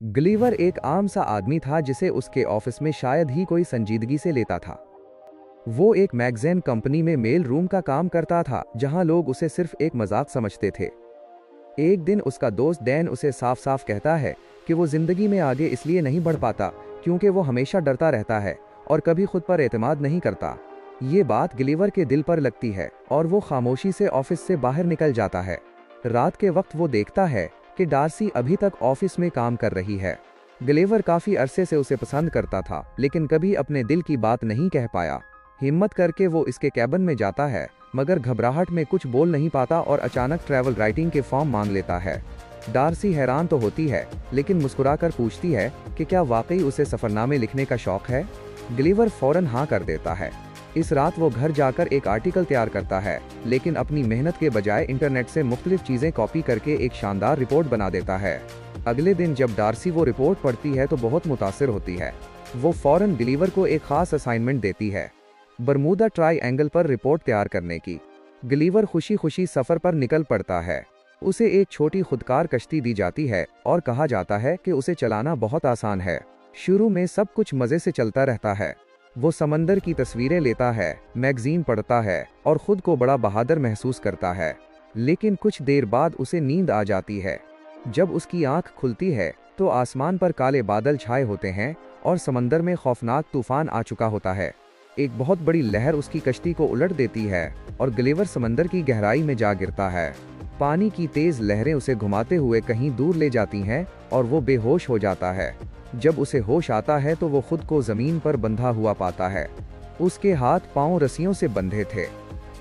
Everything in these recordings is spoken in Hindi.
ग्लीवर एक आम सा आदमी था जिसे उसके ऑफिस में शायद ही कोई संजीदगी से लेता था। वो एक मैगजीन कंपनी में मेल रूम का काम करता था, जहां लोग उसे सिर्फ एक मजाक समझते थे। एक दिन उसका दोस्त डैन उसे साफ साफ कहता है कि वो जिंदगी में आगे इसलिए नहीं बढ़ पाता क्योंकि वो हमेशा डरता रहता है और कभी खुद पर एतमाद नहीं करता। ये बात ग्लीवर के दिल पर लगती है और वो खामोशी से ऑफिस से बाहर निकल जाता है। रात के वक्त वो देखता है कि डार्सी अभी तक ऑफिस में काम कर रही है। ग्लेवर काफी अरसे से उसे पसंद करता था, लेकिन कभी अपने दिल की बात नहीं कह पाया। हिम्मत करके वो इसके कैबिन में जाता है, मगर घबराहट में कुछ बोल नहीं पाता और अचानक ट्रैवल राइटिंग के फॉर्म मांग लेता है। डार्सी हैरान तो होती है, लेकिन मुस्कुराकर पूछती है कि क्या वाकई उसे सफरनामे लिखने का शौक है। ग्लीवर फौरन हाँ कर देता है। इस रात वो घर जाकर एक आर्टिकल तैयार करता है, लेकिन अपनी मेहनत के बजाय इंटरनेट से मुख्तलिफ चीजें कॉपी करके एक शानदार रिपोर्ट बना देता है। अगले दिन जब डार्सी वो रिपोर्ट पढ़ती है तो बहुत मुतासिर होती है। वो फौरन ग्लीवर को एक खास असाइनमेंट देती है, बरमूदा ट्रायंगल पर रिपोर्ट तैयार करने की। ग्लीवर खुशी खुशी सफर पर निकल पड़ता है। उसे एक छोटी खुदकार कश्ती दी जाती है और कहा जाता है कि उसे चलाना बहुत आसान है। शुरू में सब कुछ मजे से चलता रहता है। वो समंदर की तस्वीरें लेता है, मैगजीन पढ़ता है और खुद को बड़ा बहादुर महसूस करता है। लेकिन कुछ देर बाद उसे नींद आ जाती है। जब उसकी आंख खुलती है तो आसमान पर काले बादल छाए होते हैं और समंदर में खौफनाक तूफान आ चुका होता है। एक बहुत बड़ी लहर उसकी कश्ती को उलट देती है और ग्लीवर समंदर की गहराई में जा गिरता है। पानी की तेज लहरें उसे घुमाते हुए कहीं दूर ले जाती हैं और वो बेहोश हो जाता है। जब उसे होश आता है तो वो खुद को जमीन पर बंधा हुआ पाता है। उसके हाथ पांव रस्सियों से बंधे थे।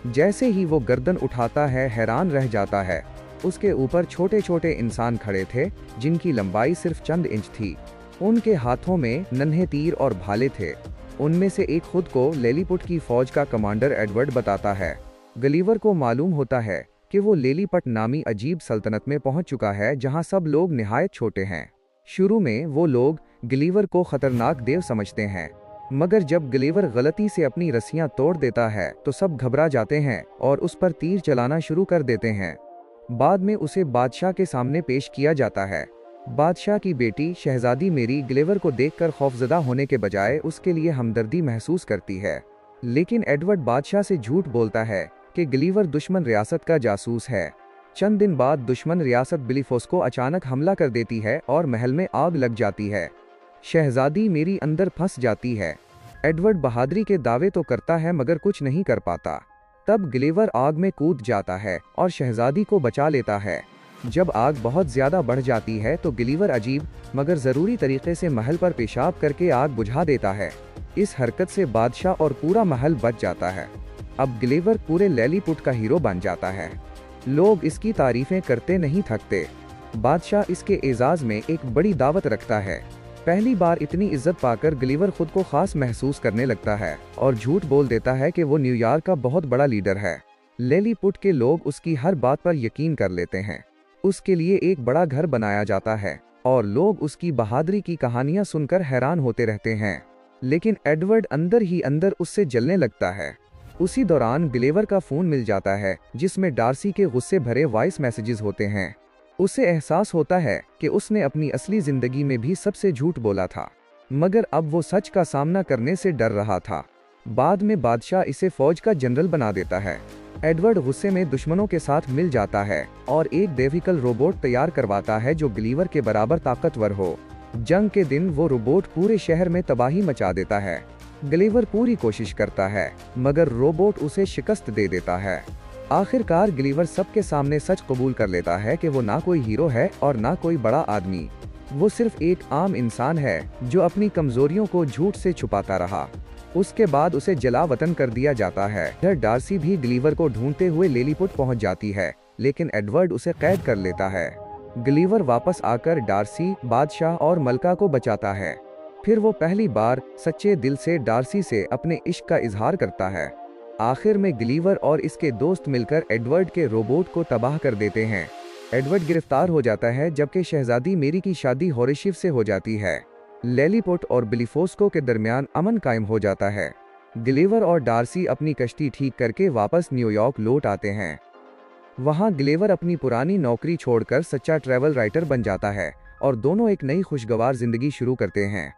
जैसे ही वो गर्दन उठाता है, हैरान रह जाता है। उसके ऊपर छोटे छोटे इंसान खड़े थे जिनकी लंबाई सिर्फ चंद इंच थी। उनके हाथों में नन्हे तीर और भाले थे। उनमें से एक खुद को लेलीपुट की फौज का कमांडर एडवर्ड बताता है। ग्लीवर को मालूम होता है कि वो लेलीपट नामी अजीब सल्तनत में पहुंच चुका है जहां सब लोग निहायत छोटे हैं। शुरू में वो लोग ग्लीवर को खतरनाक देव समझते हैं, मगर जब ग्लीवर गलती से अपनी रस्सियां तोड़ देता है तो सब घबरा जाते हैं और उस पर तीर चलाना शुरू कर देते हैं। बाद में उसे बादशाह के सामने पेश किया जाता है। बादशाह की बेटी शहजादी मेरी ग्लीवर को देखकर खौफजदा होने के बजाय उसके लिए हमदर्दी महसूस करती है। लेकिन एडवर्ड बादशाह से झूठ बोलता है कि ग्लीवर दुश्मन रियासत का जासूस है। चंद दिन बाद दुश्मन रियासत बिलीफोस को अचानक हमला कर देती है और महल में आग लग जाती है। शहजादी मेरी अंदर फंस जाती है। एडवर्ड बहादुरी के दावे तो करता है मगर कुछ नहीं कर पाता। तब ग्लीवर आग में कूद जाता है और शहजादी को बचा लेता है। जब आग बहुत ज्यादा बढ़ जाती है तो ग्लीवर अजीब मगर जरूरी तरीके से महल पर पेशाब करके आग बुझा देता है। इस हरकत से बादशाह और पूरा महल बच जाता है। अब ग्लीवर पूरे लेलीपुट का हीरो बन जाता है। लोग इसकी तारीफें करते नहीं थकते। बादशाह इसके एजाज में एक बड़ी दावत रखता है। पहली बार इतनी इज्जत पाकर ग्लीवर खुद को खास महसूस करने लगता है और झूठ बोल देता है कि वो न्यूयॉर्क का बहुत बड़ा लीडर है। लेलीपुट के लोग उसकी हर बात पर यकीन कर लेते हैं। उसके लिए एक बड़ा घर बनाया जाता है और लोग उसकी बहादुरी की कहानियां सुनकर हैरान होते रहते हैं। लेकिन एडवर्ड अंदर ही अंदर उससे जलने लगता है। उसी दौरान ग्लीवर का फोन मिल जाता है जिसमें डार्सी के गुस्से भरे वॉइस मैसेजेस होते हैं। उसे एहसास होता है कि उसने अपनी असली जिंदगी में भी सबसे झूठ बोला था, मगर अब वो सच का सामना करने से डर रहा था। बाद में बादशाह इसे फौज का जनरल बना देता है। एडवर्ड गुस्से में दुश्मनों के साथ मिल जाता है और एक डेविकल रोबोट तैयार करवाता है जो ग्लीवर के बराबर ताकतवर हो। जंग के दिन वो रोबोट पूरे शहर में तबाही मचा देता है। ग्लीवर पूरी कोशिश करता है मगर रोबोट उसे शिकस्त दे देता है। आखिरकार ग्लीवर सबके सामने सच कबूल कर लेता है कि वो ना कोई हीरो है और ना कोई बड़ा आदमी। वो सिर्फ एक आम इंसान है जो अपनी कमजोरियों को झूठ से छुपाता रहा। उसके बाद उसे जला वतन कर दिया जाता है। इधर डार्सी भी ग्लीवर को ढूंढते हुए लेलीपुट पहुंच जाती है, लेकिन एडवर्ड उसे कैद कर लेता है। ग्लीवर वापस आकर डार्सी, बादशाह और मलका को बचाता है। फिर वो पहली बार सच्चे दिल से डार्सी से अपने इश्क का इजहार करता है। आखिर में ग्लीवर और इसके दोस्त मिलकर एडवर्ड के रोबोट को तबाह कर देते हैं। एडवर्ड गिरफ्तार हो जाता है जबकि शहजादी मेरी की शादी होरेशिव से हो जाती है। लेलीपुट और बिलीफोस्को के दरमियान अमन कायम हो जाता है। ग्लीवर और डार्सी अपनी कश्ती ठीक करके वापस न्यूयॉर्क लौट आते हैं। वहां ग्लीवर अपनी पुरानी नौकरी छोड़कर सच्चा ट्रैवल राइटर बन जाता है और दोनों एक नई खुशगवार जिंदगी शुरू करते हैं।